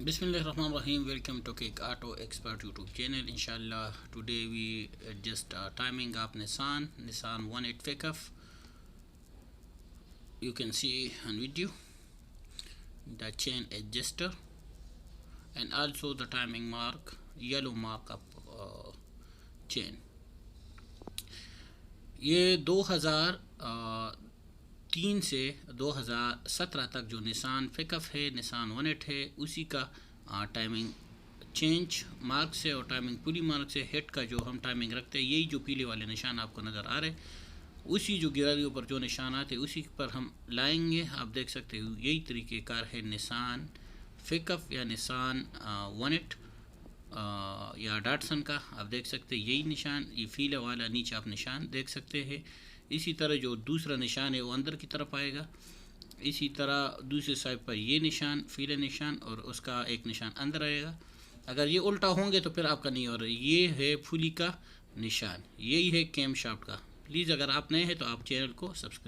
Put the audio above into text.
Bismillahirrahmanirrahim. Welcome to Kick Auto Expert YouTube channel. Inshallah, today we just timing up Nissan 18 pickup. You can see on video the chain adjuster and also the timing mark, yellow markup chain. ये 2003 से 2017 तक जो Nissan pickup है, Nissan 18 है, उसी का timing change mark से और टाइमिंग पुली मार्क से हेड का जो हम टाइमिंग रखते हैं, यही जो पीले वाले निशान आपको नज़र आ रहे हैं, उसी जो गिरारियों पर जो निशान आते हैं उसी पर हम लाएंगे। आप देख सकते हो यही तरीक़ेकार है निसान पिकअप या निसान 18 या डाटसन का। आप देख सकते हैं यही निशान, ये फीले वाला नीचे आप निशान देख सकते हैं। इसी तरह जो दूसरा निशान है वो अंदर की तरफ आएगा, इसी तरह दूसरे साइड पर ये निशान फीले निशान और उसका एक निशान अंदर आएगा। अगर ये उल्टा होंगे तो फिर आपका नहीं हो रहा। ये है फुली का निशान, यही है कैम शाफ्ट का। प्लीज़ अगर आप नए हैं तो आप चैनल को सब्सक्राइब